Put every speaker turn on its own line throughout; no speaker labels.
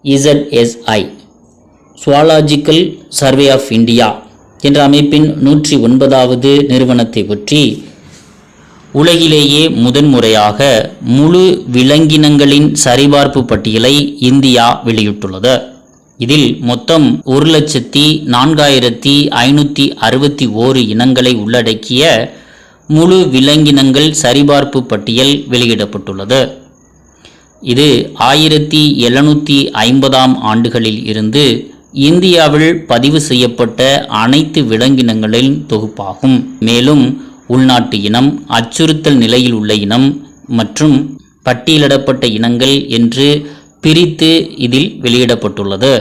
ISI சுவாலாஜிக்கல் survey of India என்ற அமைப்பின் 109வது நிறுவனத்தை பற்றி உலகிலேயே முதன்முறையாக முழு விலங்கினங்களின் சரிபார்ப்பு பட்டியலை இந்தியா வெளியிட்டுள்ளது. இதில் மொத்தம் 1,04,561 இனங்களை உள்ளடக்கிய முழு விலங்கினங்கள் சரிபார்ப்பு பட்டியல் வெளியிடப்பட்டுள்ளது. இது 1750ஆம் ஆண்டுகளில் இருந்து இந்தியாவில் பதிவு செய்யப்பட்ட அனைத்து விலங்கினங்களின் தொகுப்பாகும். மேலும் உள்நாட்டு இனம், அச்சுறுத்தல் நிலையில் உள்ள இனம் மற்றும் பட்டியலிடப்பட்ட இனங்கள் என்று பிரித்து இதில் வெளியிடப்பட்டுள்ளது.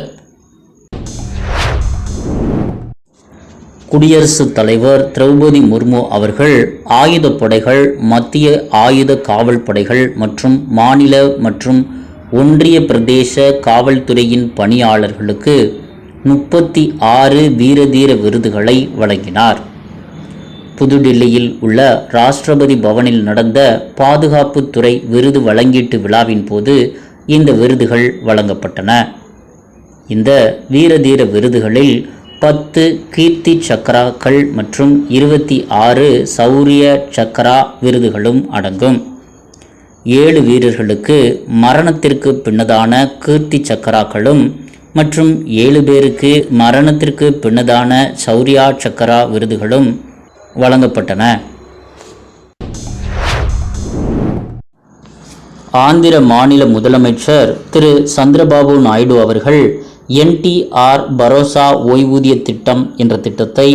குடியரசுத் தலைவர் திரௌபதி முர்மு அவர்கள் ஆயுதப்படைகள், மத்திய ஆயுத காவல் படைகள் மற்றும் மாநில மற்றும் ஒன்றிய பிரதேச காவல்துறையின் பணியாளர்களுக்கு 36 வீரதீர விருதுகளை வழங்கினார். புதுடில்லியில் உள்ள ராஷ்டிரபதி பவனில் நடந்த பாதுகாப்புத்துறை விருது வழங்கீட்டு விழாவின் போது இந்த விருதுகள் வழங்கப்பட்டன. இந்த வீரதீர விருதுகளில் 10 கீர்த்தி சக்ராக்கள் மற்றும் 26 சௌரிய சக்ரா விருதுகளும் அடங்கும். 7 வீரர்களுக்கு மரணத்திற்கு பின்னதான கீர்த்தி சக்ராக்களும் மற்றும் 7 பேருக்கு மரணத்திற்கு பின்னதான சௌரியா சக்ரா விருதுகளும் வழங்கப்பட்டன. ஆந்திர மாநில முதலமைச்சர் திரு சந்திரபாபு நாயுடு அவர்கள் NTR பரோசா ஓய்வூதிய திட்டம் என்ற திட்டத்தை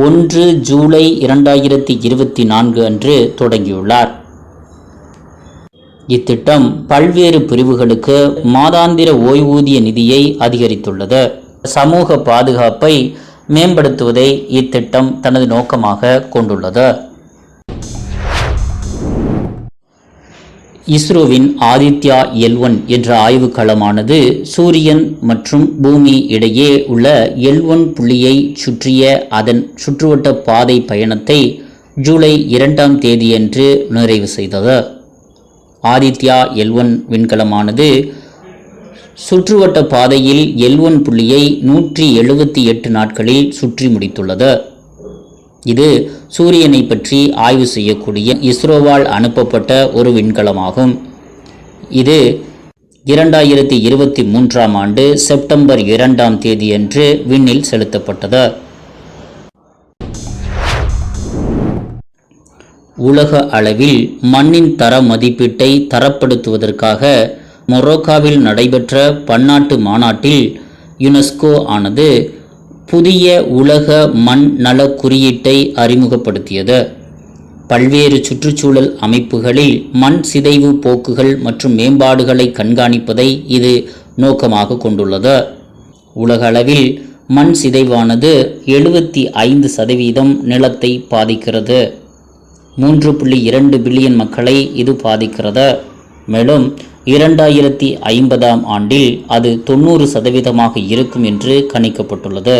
1 ஜூலை 2024 அன்று தொடங்கியுள்ளார். இத்திட்டம் பல்வேறு பிரிவுகளுக்கு மாதாந்திர ஓய்வூதிய நிதியை அதிகரித்துள்ளது. சமூக பாதுகாப்பை மேம்படுத்துவதை இத்திட்டம் தனது நோக்கமாக கொண்டுள்ளது. இஸ்ரோவின் ஆதித்யா L1 என்ற ஆய்வுக்களமானது சூரியன் மற்றும் பூமி இடையே உள்ள L1 புள்ளியை சுற்றிய அதன் சுற்றுவட்ட பாதை பயணத்தை ஜூலை 2ஆம் தேதியன்று நிறைவு செய்தது. ஆதித்யா L1 விண்கலமானது சுற்றுவட்ட பாதையில் L1 புள்ளியை 178 நாட்களில் சுற்றி முடித்துள்ளது. இது சூரியனை பற்றி ஆய்வு செய்யக்கூடிய இஸ்ரோவால் அனுப்பப்பட்ட ஒரு விண்கலமாகும். இது 2023ஆம் ஆண்டு செப்டம்பர் 2ஆம் தேதியன்று விண்ணில் செலுத்தப்பட்டது. உலக அளவில் மண்ணின் தர மதிப்பீட்டை தரப்படுத்துவதற்காக மொரோக்காவில் நடைபெற்ற பன்னாட்டு மாநாட்டில் யுனெஸ்கோ ஆனது புதிய உலக மண் நல குறியீட்டை அறிமுகப்படுத்தியது. பல்வேறு சுற்றுச்சூழல் அமைப்புகளில் மண் சிதைவு போக்குகள் மற்றும் மேம்பாடுகளை கண்காணிப்பதை இது நோக்கமாக கொண்டுள்ளது. உலக அளவில் மண் சிதைவானது 75% நிலத்தை பாதிக்கிறது. 3.2 பில்லியன் மக்களை இது பாதிக்கிறது. மேலும் 2050ஆம் ஆண்டில் அது 90% இருக்கும் என்று கணிக்கப்பட்டுள்ளது.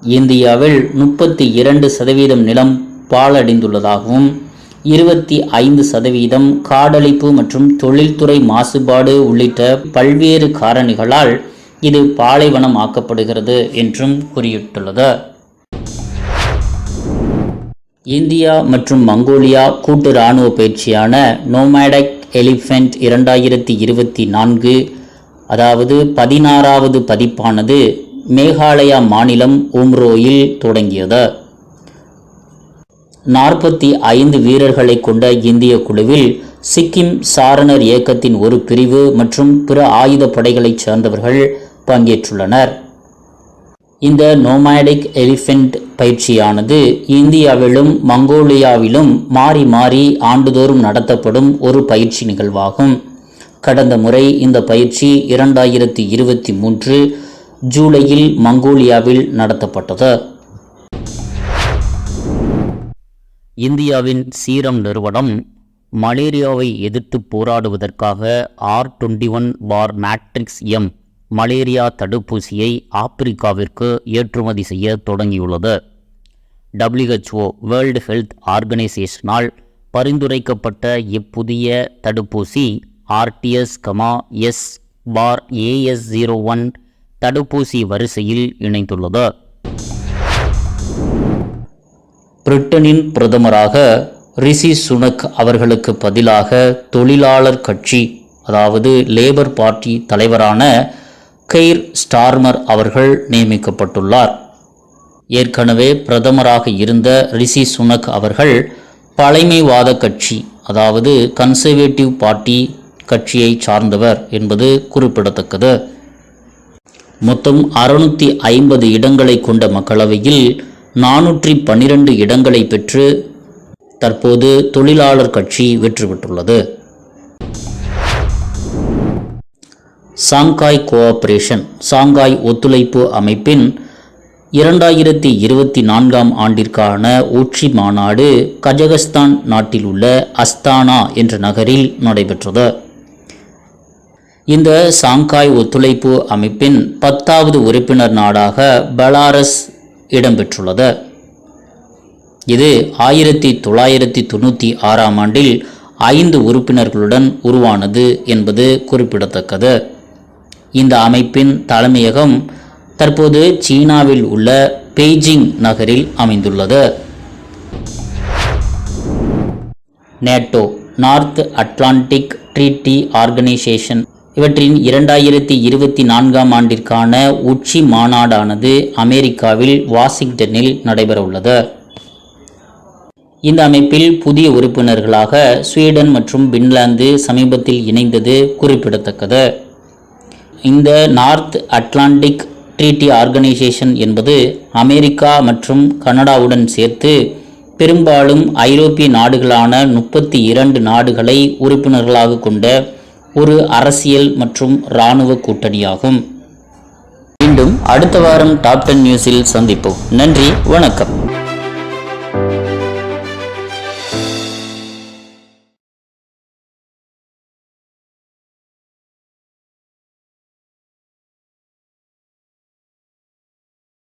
இந்தியாவில் 32% நிலம் பாழடைந்துள்ளதாகவும் 25% காடழிப்பு மற்றும் தொழில்துறை மாசுபாடு உள்ளிட்ட பல்வேறு காரணிகளால் இது பாலைவனம் ஆக்கப்படுகிறது என்றும் கூறியுள்ளது. இந்தியா மற்றும் மங்கோலியா கூட்டு இராணுவ பயிற்சியான நோமேடிக் எலிஃபென்ட் 2024 அதாவது 16வது பதிப்பானது மேகாலயா மாநிலம் உம்ரோயில் தொடங்கியது. 45 வீரர்களை கொண்ட இந்திய குழுவில் சிக்கிம் சாரணர் இயக்கத்தின் ஒரு பிரிவு மற்றும் பிற ஆயுத படைகளைச் சேர்ந்தவர்கள் பங்கேற்றுள்ளனர். இந்த நோமேடிக் எலிஃபென்ட் பயிற்சியானது இந்தியாவிலும் மங்கோலியாவிலும் மாறி மாறி ஆண்டுதோறும் நடத்தப்படும் ஒரு பயிற்சி நிகழ்வாகும். கடந்த முறை இந்த பயிற்சி 2023 ஜூலையில் மங்கோலியாவில் நடத்தப்பட்டது. இந்தியாவின் சீரம் நிறுவனம் மலேரியாவை எதிர்த்து போராடுவதற்காக R21/Matrix-M மலேரியா தடுப்பூசியை ஆப்பிரிக்காவிற்கு ஏற்றுமதி செய்ய தொடங்கியுள்ளது. WHO வேர்ல்டு ஹெல்த் ஆர்கனைசேஷனால் பரிந்துரைக்கப்பட்ட இப்புதிய தடுப்பூசி RTS-S AS01 தடுப்பூசி வரிசையில் இணைந்துள்ளது. பிரிட்டனின் பிரதமராக ரிஷி சுனக் அவர்களுக்கு பதிலாக தொழிலாளர் கட்சி அதாவது லேபர் பார்ட்டி தலைவரான கெய்ர் ஸ்டார்மர் அவர்கள் நியமிக்கப்பட்டுள்ளார். ஏற்கனவே பிரதமராக இருந்த ரிஷி சுனக் அவர்கள் பழமைவாத கட்சி அதாவது கன்சர்வேட்டிவ் பார்ட்டி கட்சியை சார்ந்தவர் என்பது குறிப்பிடத்தக்கது. மொத்தம் 650 இடங்களை கொண்ட மக்களவையில் 412 இடங்களை பெற்று தற்போது தொழிலாளர் கட்சி வெற்றி பெற்றுள்ளது. சாங்காய் கோஆபரேஷன் சாங்காய் ஒத்துழைப்பு அமைப்பின் 2024ஆம் ஆண்டிற்கான உச்சி மாநாடு கஜகஸ்தான் நாட்டில் உள்ள அஸ்தானா என்ற நகரில் நடைபெற்றது. இந்த சாங்காய் ஒத்துழைப்பு அமைப்பின் 10வது உறுப்பினர் நாடாக பெலாரஸ் இடம்பெற்றுள்ளது. இது 1996ஆம் ஆண்டில் 5 உறுப்பினர்களுடன் உருவானது என்பது குறிப்பிடத்தக்கது. இந்த அமைப்பின் தலைமையகம் தற்போது சீனாவில் உள்ள பெய்ஜிங் நகரில் அமைந்துள்ளது. NATO north Atlantic treaty organisation இவற்றின் 2024ஆம் ஆண்டிற்கான உச்சி மாநாடானது அமெரிக்காவில் வாஷிங்டனில் நடைபெறவுள்ளது. இந்த அமைப்பில் புதிய உறுப்பினர்களாக ஸ்வீடன் மற்றும் பின்லாந்து சமீபத்தில் இணைந்தது குறிப்பிடத்தக்கது. இந்த நார்த் அட்லாண்டிக் ட்ரீட்டி ஆர்கனைசேஷன் என்பது அமெரிக்கா மற்றும் கனடாவுடன் சேர்த்து பெரும்பாலும் ஐரோப்பிய நாடுகளான 32 நாடுகளை உறுப்பினர்களாக கொண்ட ஒரு அரசியல் மற்றும் இராணுவ கூட்டணியாகும். மீண்டும் அடுத்த வாரம் டாப் 10 நியூஸில் சந்திப்போம். நன்றி, வணக்கம்.